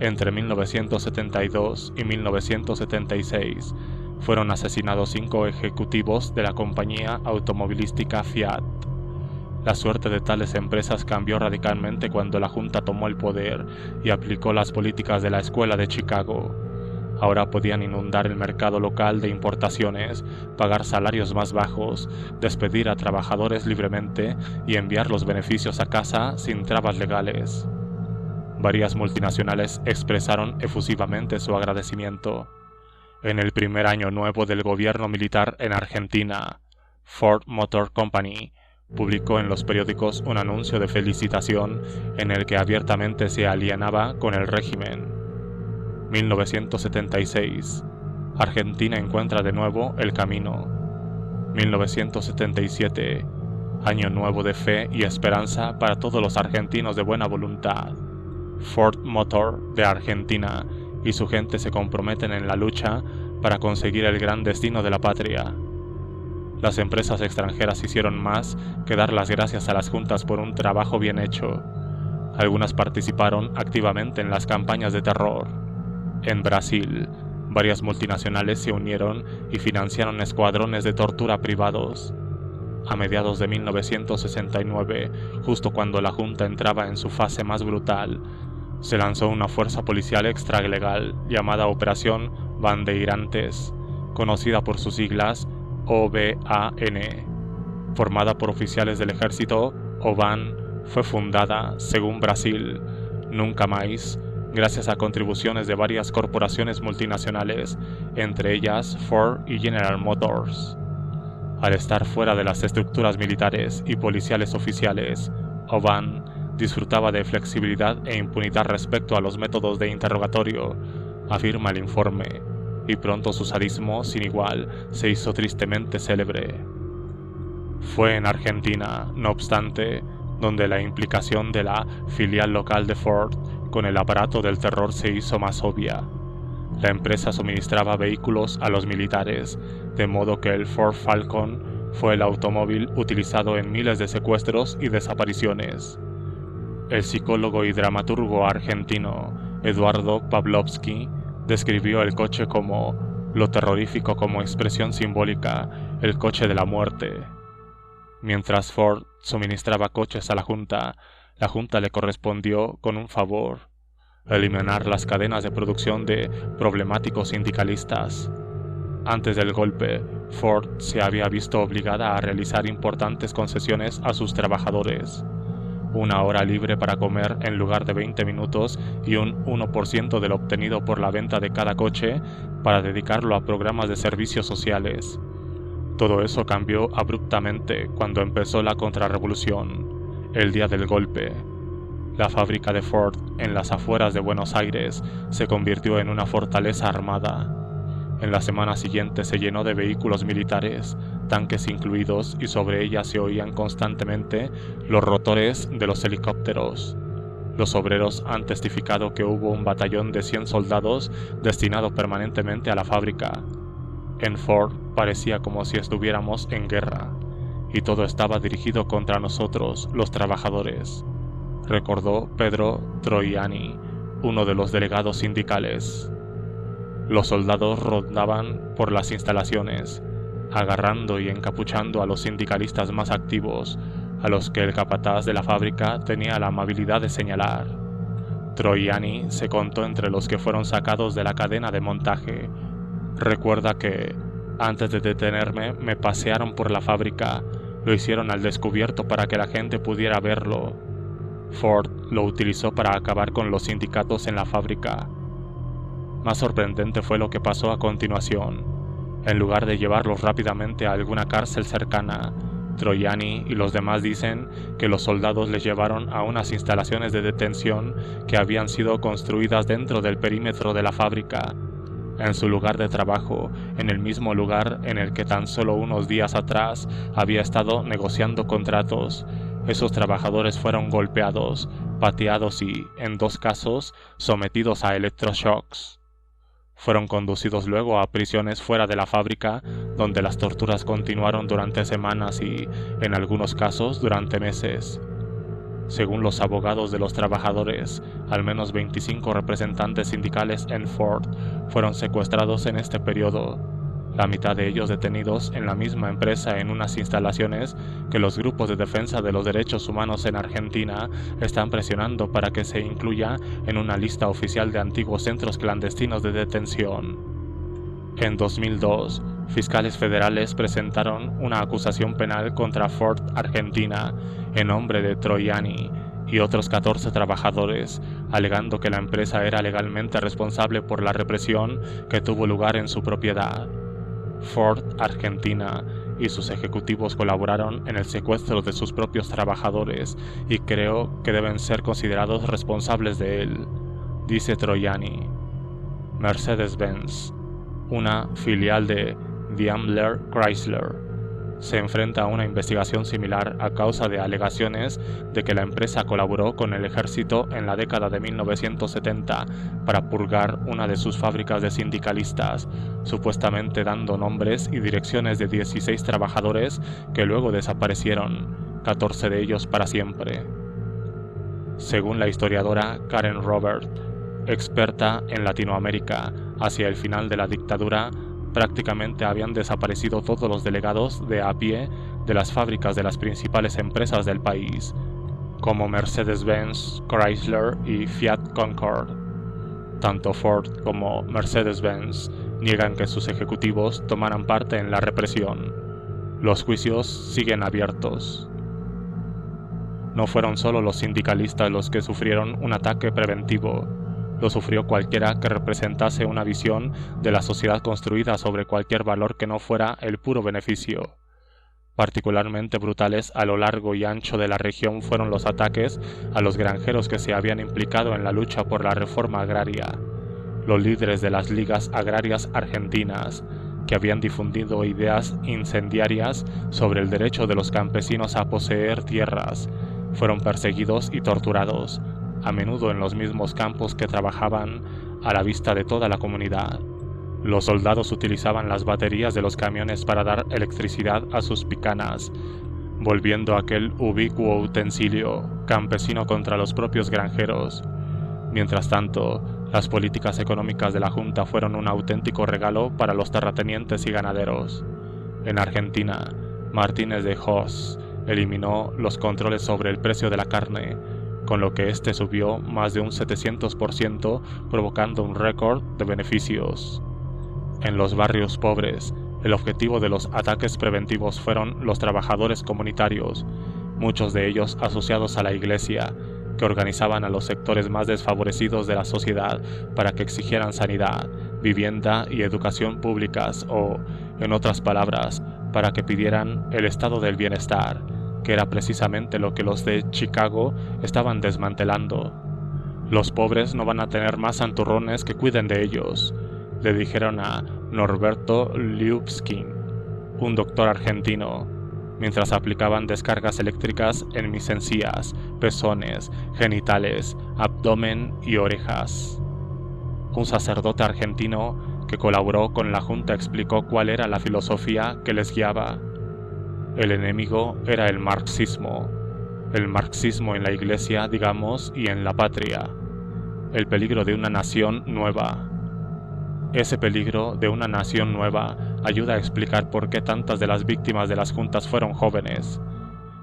Entre 1972 y 1976 fueron asesinados 5 ejecutivos de la compañía automovilística Fiat. La suerte de tales empresas cambió radicalmente cuando la Junta tomó el poder y aplicó las políticas de la Escuela de Chicago. Ahora podían inundar el mercado local de importaciones, pagar salarios más bajos, despedir a trabajadores libremente y enviar los beneficios a casa sin trabas legales. Varias multinacionales expresaron efusivamente su agradecimiento. En el primer año nuevo del gobierno militar en Argentina, Ford Motor Company publicó en los periódicos un anuncio de felicitación en el que abiertamente se alienaba con el régimen. 1976. Argentina encuentra de nuevo el camino. 1977. Año nuevo de fe y esperanza para todos los argentinos de buena voluntad. Ford Motor de Argentina y su gente se comprometen en la lucha para conseguir el gran destino de la patria. Las empresas extranjeras hicieron más que dar las gracias a las juntas por un trabajo bien hecho. Algunas participaron activamente en las campañas de terror. En Brasil, varias multinacionales se unieron y financiaron escuadrones de tortura privados. A mediados de 1969, justo cuando la Junta entraba en su fase más brutal, se lanzó una fuerza policial extralegal llamada Operación Bandeirantes, conocida por sus siglas OBAN. Formada por oficiales del ejército, OBAN fue fundada, según Brasil, nunca más, gracias a contribuciones de varias corporaciones multinacionales, entre ellas Ford y General Motors. Al estar fuera de las estructuras militares y policiales oficiales, OBAN disfrutaba de flexibilidad e impunidad respecto a los métodos de interrogatorio, afirma el informe, y pronto su sadismo sin igual se hizo tristemente célebre. Fue en Argentina, no obstante, donde la implicación de la filial local de Ford con el aparato del terror se hizo más obvia. La empresa suministraba vehículos a los militares, de modo que el Ford Falcon fue el automóvil utilizado en miles de secuestros y desapariciones. El psicólogo y dramaturgo argentino Eduardo Pavlovsky describió el coche como lo terrorífico como expresión simbólica, el coche de la muerte. Mientras Ford suministraba coches a la Junta le correspondió con un favor: eliminar las cadenas de producción de problemáticos sindicalistas. Antes del golpe, Ford se había visto obligada a realizar importantes concesiones a sus trabajadores. 1 hora libre para comer en lugar de 20 minutos y un 1% de lo obtenido por la venta de cada coche para dedicarlo a programas de servicios sociales. Todo eso cambió abruptamente cuando empezó la contrarrevolución, el día del golpe. La fábrica de Ford en las afueras de Buenos Aires se convirtió en una fortaleza armada. En la semana siguiente se llenó de vehículos militares, tanques incluidos, y sobre ella se oían constantemente los rotores de los helicópteros. Los obreros han testificado que hubo un batallón de 100 soldados destinado permanentemente a la fábrica. En Ford parecía como si estuviéramos en guerra, y todo estaba dirigido contra nosotros, los trabajadores, recordó Pedro Troiani, uno de los delegados sindicales. Los soldados rondaban por las instalaciones, agarrando y encapuchando a los sindicalistas más activos, a los que el capataz de la fábrica tenía la amabilidad de señalar. Troiani se contó entre los que fueron sacados de la cadena de montaje. Recuerda que, antes de detenerme, me pasearon por la fábrica, lo hicieron al descubierto para que la gente pudiera verlo. Ford lo utilizó para acabar con los sindicatos en la fábrica. Más sorprendente fue lo que pasó a continuación. En lugar de llevarlos rápidamente a alguna cárcel cercana, Troiani y los demás dicen que los soldados les llevaron a unas instalaciones de detención que habían sido construidas dentro del perímetro de la fábrica, en su lugar de trabajo, en el mismo lugar en el que tan solo unos días atrás había estado negociando contratos. Esos trabajadores fueron golpeados, pateados y, en 2 casos, sometidos a electroshocks. Fueron conducidos luego a prisiones fuera de la fábrica, donde las torturas continuaron durante semanas y, en algunos casos, durante meses. Según los abogados de los trabajadores, al menos 25 representantes sindicales en Ford fueron secuestrados en este periodo, la mitad de ellos detenidos en la misma empresa en unas instalaciones que los grupos de defensa de los derechos humanos en Argentina están presionando para que se incluya en una lista oficial de antiguos centros clandestinos de detención. En 2002, fiscales federales presentaron una acusación penal contra Ford Argentina en nombre de Troiani y otros 14 trabajadores, alegando que la empresa era legalmente responsable por la represión que tuvo lugar en su propiedad. Ford Argentina y sus ejecutivos colaboraron en el secuestro de sus propios trabajadores y creo que deben ser considerados responsables de él, dice Troiani. Mercedes-Benz, una filial de Daimler Chrysler, se enfrenta a una investigación similar a causa de alegaciones de que la empresa colaboró con el ejército en la década de 1970 para purgar una de sus fábricas de sindicalistas, supuestamente dando nombres y direcciones de 16 trabajadores que luego desaparecieron, 14 de ellos para siempre. Según la historiadora Karen Robert, experta en Latinoamérica, hacia el final de la dictadura, prácticamente habían desaparecido todos los delegados de a pie de las fábricas de las principales empresas del país, como Mercedes-Benz, Chrysler y Fiat Concord. Tanto Ford como Mercedes-Benz niegan que sus ejecutivos tomaran parte en la represión. Los juicios siguen abiertos. No fueron solo los sindicalistas los que sufrieron un ataque preventivo. Lo sufrió cualquiera que representase una visión de la sociedad construida sobre cualquier valor que no fuera el puro beneficio. Particularmente brutales a lo largo y ancho de la región fueron los ataques a los granjeros que se habían implicado en la lucha por la reforma agraria, los líderes de las ligas agrarias argentinas, que habían difundido ideas incendiarias sobre el derecho de los campesinos a poseer tierras, fueron perseguidos y torturados, a menudo en los mismos campos que trabajaban a la vista de toda la comunidad. Los soldados utilizaban las baterías de los camiones para dar electricidad a sus picanas, volviendo aquel ubicuo utensilio campesino contra los propios granjeros. Mientras tanto, las políticas económicas de la Junta fueron un auténtico regalo para los terratenientes y ganaderos. En Argentina, Martínez de Hoz eliminó los controles sobre el precio de la carne, con lo que este subió más de un 700%, provocando un récord de beneficios. En los barrios pobres, el objetivo de los ataques preventivos fueron los trabajadores comunitarios, muchos de ellos asociados a la iglesia, que organizaban a los sectores más desfavorecidos de la sociedad para que exigieran sanidad, vivienda y educación públicas o, en otras palabras, para que pidieran el estado del bienestar, que era precisamente lo que los de Chicago estaban desmantelando. Los pobres no van a tener más santurrones que cuiden de ellos, le dijeron a Norberto Liubskin, un doctor argentino, mientras aplicaban descargas eléctricas en mis encías, pezones, genitales, abdomen y orejas. Un sacerdote argentino que colaboró con la Junta explicó cuál era la filosofía que les guiaba. El enemigo era el marxismo en la iglesia, digamos, y en la patria. El peligro de una nación nueva. Ese peligro de una nación nueva ayuda a explicar por qué tantas de las víctimas de las juntas fueron jóvenes.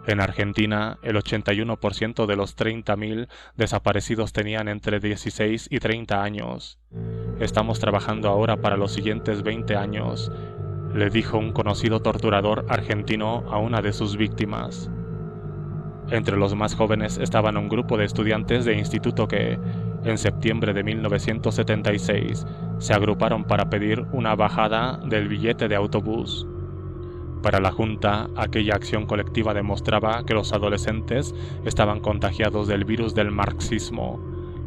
En Argentina, el 81% de los 30.000 desaparecidos tenían entre 16 y 30 años. Estamos trabajando ahora para los siguientes 20 años, le dijo un conocido torturador argentino a una de sus víctimas. Entre los más jóvenes estaban un grupo de estudiantes de instituto que, en septiembre de 1976, se agruparon para pedir una bajada del billete de autobús. Para la Junta, aquella acción colectiva demostraba que los adolescentes estaban contagiados del virus del marxismo,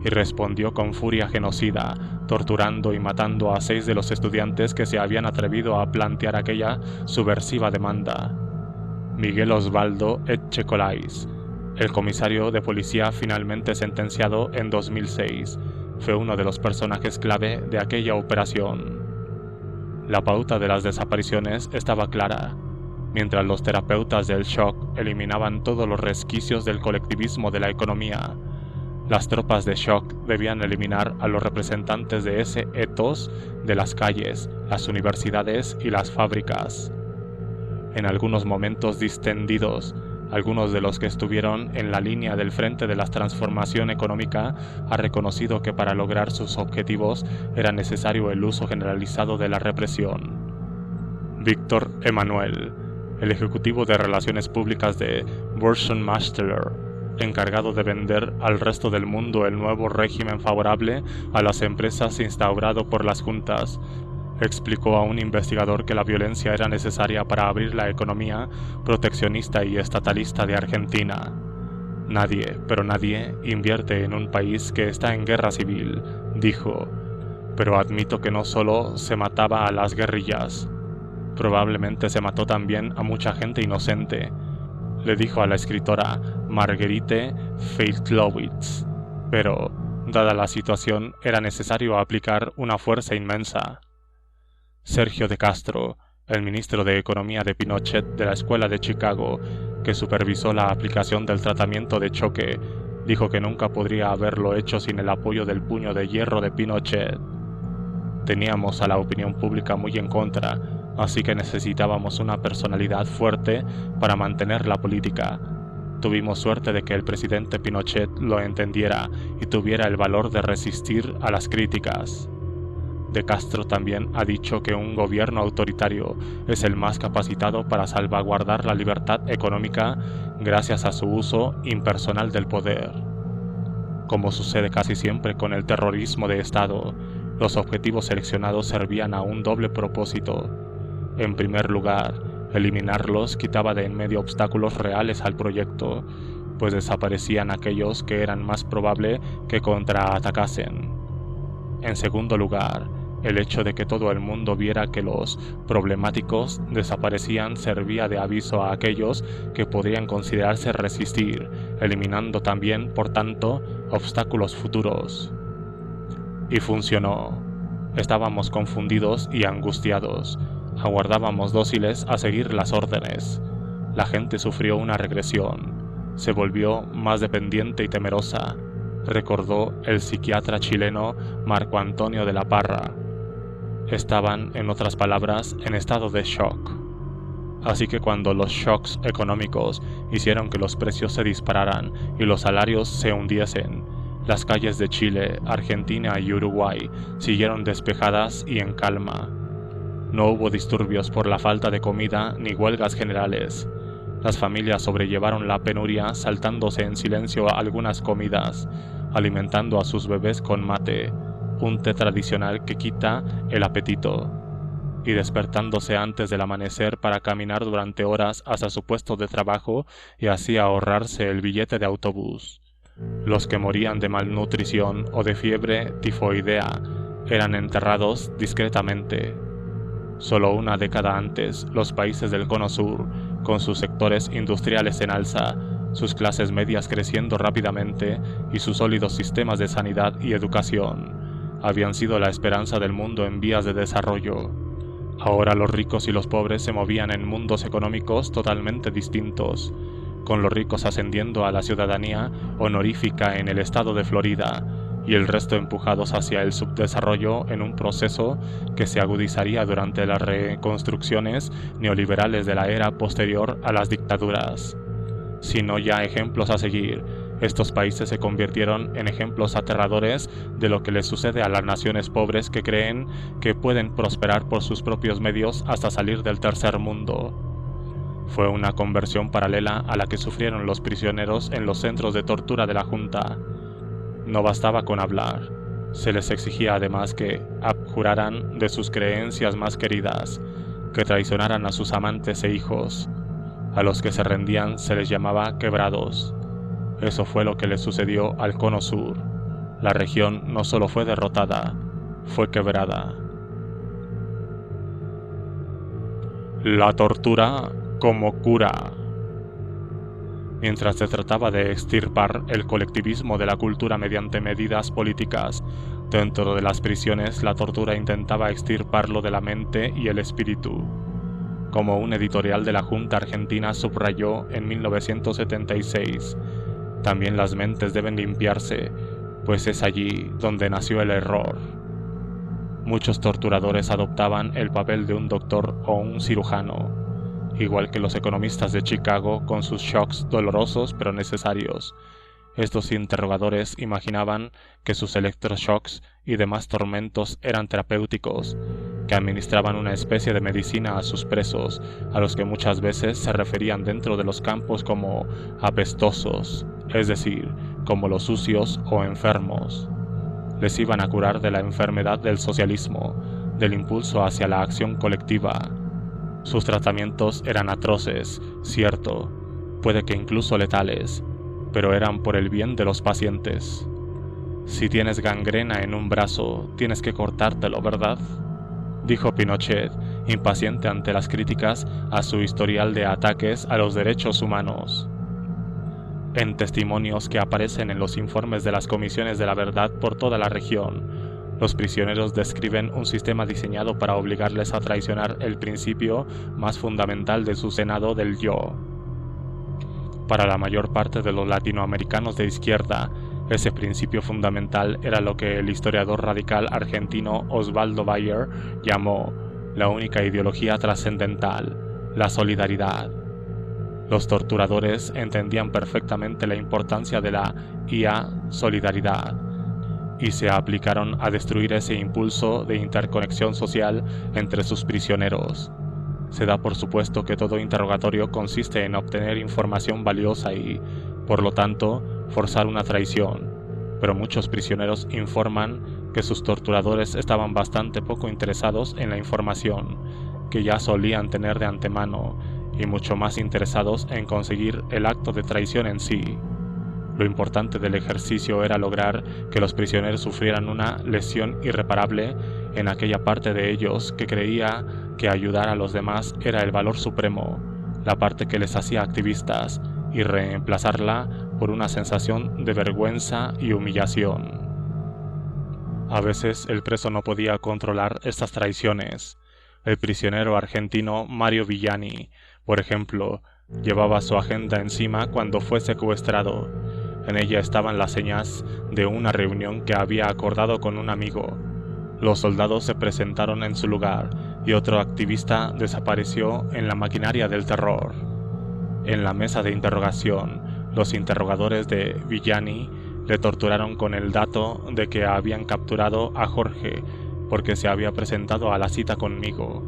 y respondió con furia genocida, torturando y matando a 6 de los estudiantes que se habían atrevido a plantear aquella subversiva demanda. Miguel Osvaldo Etchepolais, el comisario de policía finalmente sentenciado en 2006, fue uno de los personajes clave de aquella operación. La pauta de las desapariciones estaba clara. Mientras los terapeutas del shock eliminaban todos los resquicios del colectivismo de la economía, las tropas de shock debían eliminar a los representantes de ese ethos de las calles, las universidades y las fábricas. En algunos momentos distendidos, algunos de los que estuvieron en la línea del frente de la transformación económica han reconocido que para lograr sus objetivos era necesario el uso generalizado de la represión. Víctor Emanuel, el ejecutivo de Relaciones Públicas de Burson Marsteller, encargado de vender al resto del mundo el nuevo régimen favorable a las empresas instaurado por las juntas, explicó a un investigador que la violencia era necesaria para abrir la economía proteccionista y estatalista de Argentina. Nadie, pero nadie, invierte en un país que está en guerra civil, dijo, pero admito que no solo se mataba a las guerrillas, probablemente se mató también a mucha gente inocente, le dijo a la escritora Marguerite Feitlovitz, pero, dada la situación, era necesario aplicar una fuerza inmensa. Sergio de Castro, el ministro de Economía de Pinochet de la Escuela de Chicago, que supervisó la aplicación del tratamiento de choque, dijo que nunca podría haberlo hecho sin el apoyo del puño de hierro de Pinochet. Teníamos a la opinión pública muy en contra, así que necesitábamos una personalidad fuerte para mantener la política. Tuvimos suerte de que el presidente Pinochet lo entendiera y tuviera el valor de resistir a las críticas. De Castro también ha dicho que un gobierno autoritario es el más capacitado para salvaguardar la libertad económica gracias a su uso impersonal del poder. Como sucede casi siempre con el terrorismo de Estado, los objetivos seleccionados servían a un doble propósito. En primer lugar, eliminarlos quitaba de en medio obstáculos reales al proyecto, pues desaparecían aquellos que eran más probable que contraatacasen. En segundo lugar, el hecho de que todo el mundo viera que los problemáticos desaparecían servía de aviso a aquellos que podrían considerarse resistir, eliminando también, por tanto, obstáculos futuros. Y funcionó. Estábamos confundidos y angustiados. Aguardábamos dóciles a seguir las órdenes. La gente sufrió una regresión. Se volvió más dependiente y temerosa, recordó el psiquiatra chileno Marco Antonio de la Parra. Estaban, en otras palabras, en estado de shock. Así que cuando los shocks económicos hicieron que los precios se dispararan y los salarios se hundiesen, las calles de Chile, Argentina y Uruguay siguieron despejadas y en calma. No hubo disturbios por la falta de comida ni huelgas generales. Las familias sobrellevaron la penuria saltándose en silencio algunas comidas, alimentando a sus bebés con mate, un té tradicional que quita el apetito, y despertándose antes del amanecer para caminar durante horas hasta su puesto de trabajo y así ahorrarse el billete de autobús. Los que morían de malnutrición o de fiebre tifoidea eran enterrados discretamente. Solo una década antes, los países del Cono Sur, con sus sectores industriales en alza, sus clases medias creciendo rápidamente y sus sólidos sistemas de sanidad y educación, habían sido la esperanza del mundo en vías de desarrollo. Ahora los ricos y los pobres se movían en mundos económicos totalmente distintos, con los ricos ascendiendo a la ciudadanía honorífica en el estado de Florida y el resto empujados hacia el subdesarrollo en un proceso que se agudizaría durante las reconstrucciones neoliberales de la era posterior a las dictaduras. Si no ya ejemplos a seguir, estos países se convirtieron en ejemplos aterradores de lo que les sucede a las naciones pobres que creen que pueden prosperar por sus propios medios hasta salir del tercer mundo. Fue una conversión paralela a la que sufrieron los prisioneros en los centros de tortura de la Junta. No bastaba con hablar, se les exigía además que abjuraran de sus creencias más queridas, que traicionaran a sus amantes e hijos. A los que se rendían se les llamaba quebrados. Eso fue lo que le sucedió al Cono Sur. La región no solo fue derrotada, fue quebrada. La tortura como cura. Mientras se trataba de extirpar el colectivismo de la cultura mediante medidas políticas, dentro de las prisiones la tortura intentaba extirparlo de la mente y el espíritu. Como un editorial de la Junta Argentina subrayó en 1976, también las mentes deben limpiarse, pues es allí donde nació el error. Muchos torturadores adoptaban el papel de un doctor o un cirujano, igual que los economistas de Chicago con sus shocks dolorosos pero necesarios. Estos interrogadores imaginaban que sus electroshocks y demás tormentos eran terapéuticos, que administraban una especie de medicina a sus presos, a los que muchas veces se referían dentro de los campos como apestosos, es decir, como los sucios o enfermos. Les iban a curar de la enfermedad del socialismo, del impulso hacia la acción colectiva. Sus tratamientos eran atroces, cierto, puede que incluso letales, pero eran por el bien de los pacientes. Si tienes gangrena en un brazo, tienes que cortártelo, ¿verdad?, dijo Pinochet, impaciente ante las críticas a su historial de ataques a los derechos humanos. En testimonios que aparecen en los informes de las comisiones de la verdad por toda la región, los prisioneros describen un sistema diseñado para obligarles a traicionar el principio más fundamental de su senado del yo. Para la mayor parte de los latinoamericanos de izquierda, ese principio fundamental era lo que el historiador radical argentino Osvaldo Bayer llamó la única ideología trascendental, la solidaridad. Los torturadores entendían perfectamente la importancia de la solidaridad y se aplicaron a destruir ese impulso de interconexión social entre sus prisioneros. Se da por supuesto que todo interrogatorio consiste en obtener información valiosa y, por lo tanto, forzar una traición, pero muchos prisioneros informan que sus torturadores estaban bastante poco interesados en la información, que ya solían tener de antemano, y mucho más interesados en conseguir el acto de traición en sí. Lo importante del ejercicio era lograr que los prisioneros sufrieran una lesión irreparable en aquella parte de ellos que creía que ayudar a los demás era el valor supremo, la parte que les hacía activistas, y reemplazarla por una sensación de vergüenza y humillación. A veces el preso no podía controlar estas traiciones. El prisionero argentino Mario Villani, por ejemplo, llevaba su agenda encima cuando fue secuestrado. En ella estaban las señas de una reunión que había acordado con un amigo. Los soldados se presentaron en su lugar y otro activista desapareció en la maquinaria del terror. En la mesa de interrogación, los interrogadores de Villani le torturaron con el dato de que habían capturado a Jorge porque se había presentado a la cita conmigo.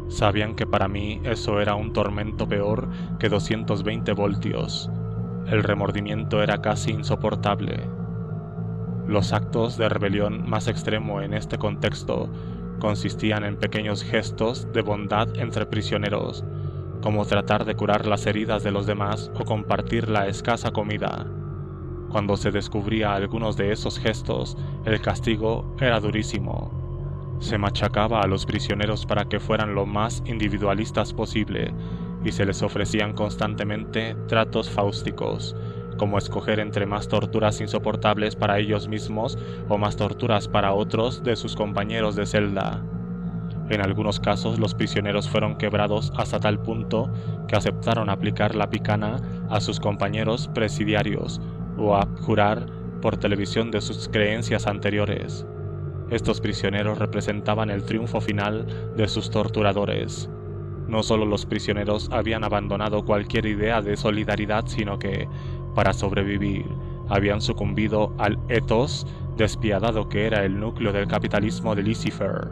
Sabían que para mí eso era un tormento peor que 220 voltios. El remordimiento era casi insoportable. Los actos de rebelión más extremo en este contexto consistían en pequeños gestos de bondad entre prisioneros, como tratar de curar las heridas de los demás o compartir la escasa comida. Cuando se descubría algunos de esos gestos, el castigo era durísimo. Se machacaba a los prisioneros para que fueran lo más individualistas posible y se les ofrecían constantemente tratos fáusticos, como escoger entre más torturas insoportables para ellos mismos o más torturas para otros de sus compañeros de celda. En algunos casos los prisioneros fueron quebrados hasta tal punto que aceptaron aplicar la picana a sus compañeros presidiarios o abjurar por televisión de sus creencias anteriores. Estos prisioneros representaban el triunfo final de sus torturadores. No solo los prisioneros habían abandonado cualquier idea de solidaridad, sino que, para sobrevivir, habían sucumbido al ethos despiadado que era el núcleo del capitalismo de Lucifer: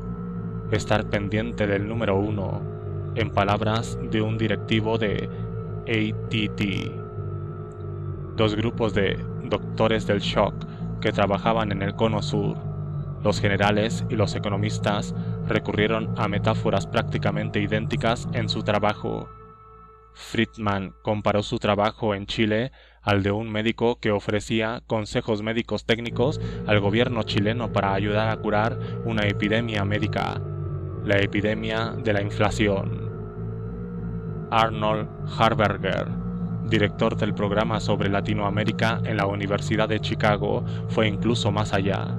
estar pendiente del número uno. en palabras de un directivo de AT&T. Dos grupos de doctores del shock que trabajaban en el cono sur, los generales y los economistas, recurrieron a metáforas prácticamente idénticas en su trabajo. Friedman comparó su trabajo en Chile al de un médico que ofrecía consejos médicos técnicos al gobierno chileno para ayudar a curar una epidemia médica, la epidemia de la inflación. Arnold Harberger, director del programa sobre Latinoamérica en la Universidad de Chicago, fue incluso más allá.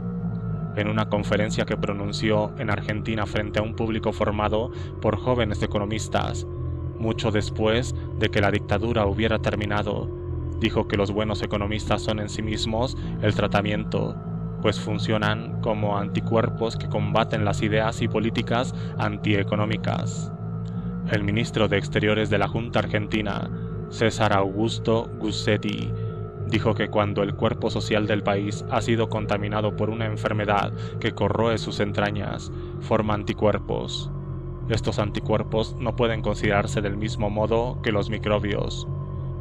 En una conferencia que pronunció en Argentina frente a un público formado por jóvenes economistas, mucho después de que la dictadura hubiera terminado, dijo que los buenos economistas son en sí mismos el tratamiento, pues funcionan como anticuerpos que combaten las ideas y políticas antieconómicas. El ministro de Exteriores de la Junta Argentina, César Augusto Gussetti, dijo que cuando el cuerpo social del país ha sido contaminado por una enfermedad que corroe sus entrañas, forma anticuerpos. Estos anticuerpos no pueden considerarse del mismo modo que los microbios.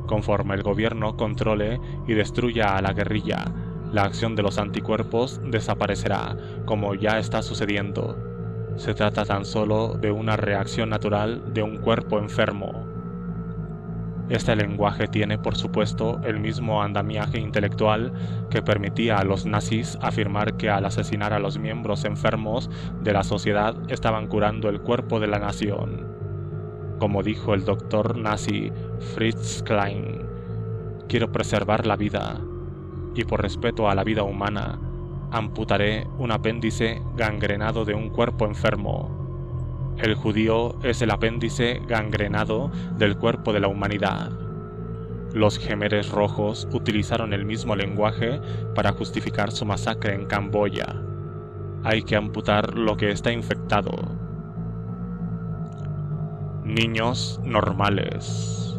Conforme el gobierno controle y destruya a la guerrilla, la acción de los anticuerpos desaparecerá, como ya está sucediendo. Se trata tan solo de una reacción natural de un cuerpo enfermo. Este lenguaje tiene, por supuesto, el mismo andamiaje intelectual que permitía a los nazis afirmar que al asesinar a los miembros enfermos de la sociedad estaban curando el cuerpo de la nación. Como dijo el doctor nazi Fritz Klein, quiero preservar la vida, y por respeto a la vida humana, amputaré un apéndice gangrenado de un cuerpo enfermo. El judío es el apéndice gangrenado del cuerpo de la humanidad. Los Jemeres Rojos utilizaron el mismo lenguaje para justificar su masacre en Camboya. Hay que amputar lo que está infectado. Niños normales.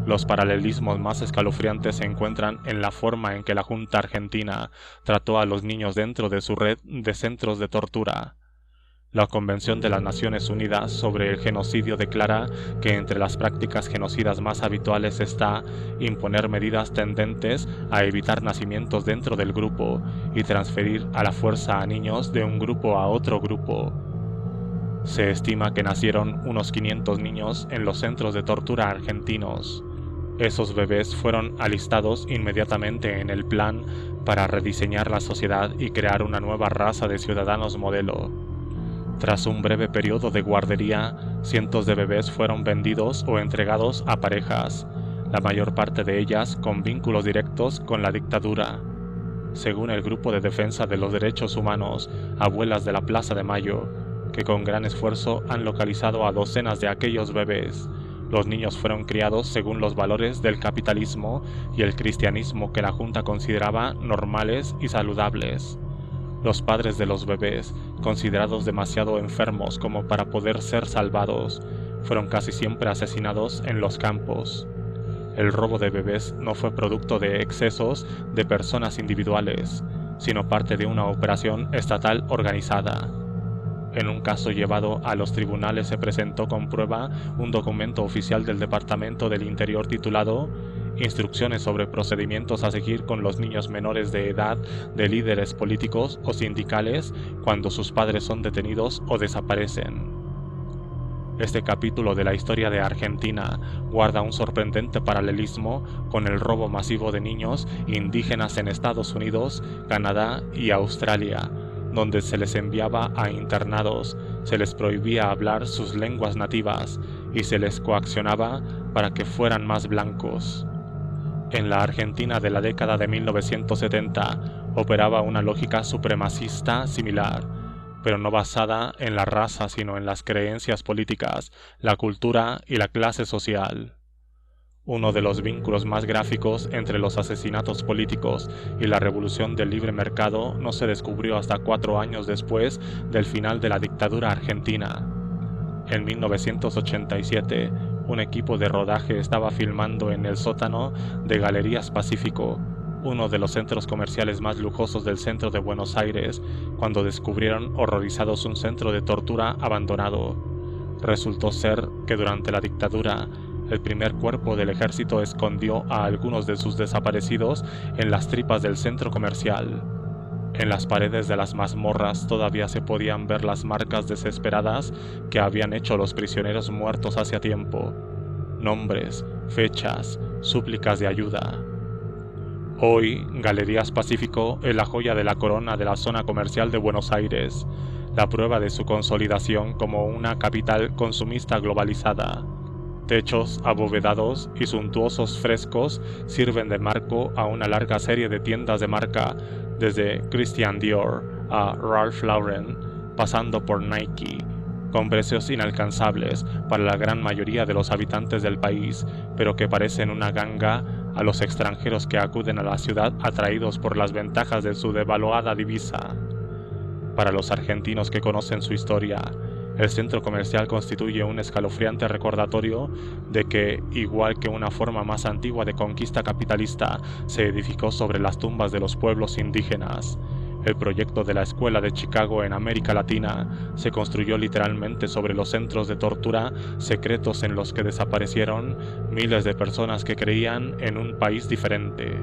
Los paralelismos más escalofriantes se encuentran en la forma en que la Junta Argentina trató a los niños dentro de su red de centros de tortura. La Convención de las Naciones Unidas sobre el Genocidio declara que entre las prácticas genocidas más habituales está imponer medidas tendentes a evitar nacimientos dentro del grupo y transferir a la fuerza a niños de un grupo a otro grupo. Se estima que nacieron unos 500 niños en los centros de tortura argentinos. Esos bebés fueron alistados inmediatamente en el plan para rediseñar la sociedad y crear una nueva raza de ciudadanos modelo. Tras un breve periodo de guardería, cientos de bebés fueron vendidos o entregados a parejas, la mayor parte de ellas con vínculos directos con la dictadura. Según el Grupo de Defensa de los Derechos Humanos, Abuelas de la Plaza de Mayo, que con gran esfuerzo han localizado a docenas de aquellos bebés, los niños fueron criados según los valores del capitalismo y el cristianismo que la Junta consideraba normales y saludables. Los padres de los bebés, considerados demasiado enfermos como para poder ser salvados, fueron casi siempre asesinados en los campos. El robo de bebés no fue producto de excesos de personas individuales, sino parte de una operación estatal organizada. En un caso llevado a los tribunales se presentó con prueba un documento oficial del Departamento del Interior titulado Instrucciones sobre procedimientos a seguir con los niños menores de edad de líderes políticos o sindicales cuando sus padres son detenidos o desaparecen. Este capítulo de la historia de Argentina guarda un sorprendente paralelismo con el robo masivo de niños indígenas en Estados Unidos, Canadá y Australia, donde se les enviaba a internados, se les prohibía hablar sus lenguas nativas y se les coaccionaba para que fueran más blancos. En la Argentina de la década de 1970 operaba una lógica supremacista similar, pero no basada en la raza sino en las creencias políticas, la cultura y la clase social. Uno de los vínculos más gráficos entre los asesinatos políticos y la revolución del libre mercado no se descubrió hasta 4 años después del final de la dictadura argentina. En 1987, un equipo de rodaje estaba filmando en el sótano de Galerías Pacífico, uno de los centros comerciales más lujosos del centro de Buenos Aires, cuando descubrieron horrorizados un centro de tortura abandonado. Resultó ser que durante la dictadura, el primer cuerpo del ejército escondió a algunos de sus desaparecidos en las tripas del centro comercial. En las paredes de las mazmorras todavía se podían ver las marcas desesperadas que habían hecho los prisioneros muertos hacía tiempo. Nombres, fechas, súplicas de ayuda. Hoy, Galerías Pacífico es la joya de la corona de la zona comercial de Buenos Aires, la prueba de su consolidación como una capital consumista globalizada. Techos abovedados y suntuosos frescos sirven de marco a una larga serie de tiendas de marca, desde Christian Dior a Ralph Lauren, pasando por Nike, con precios inalcanzables para la gran mayoría de los habitantes del país, pero que parecen una ganga a los extranjeros que acuden a la ciudad atraídos por las ventajas de su devaluada divisa. Para los argentinos que conocen su historia, el centro comercial constituye un escalofriante recordatorio de que, igual que una forma más antigua de conquista capitalista se edificó sobre las tumbas de los pueblos indígenas, el proyecto de la Escuela de Chicago en América Latina se construyó literalmente sobre los centros de tortura secretos en los que desaparecieron miles de personas que creían en un país diferente.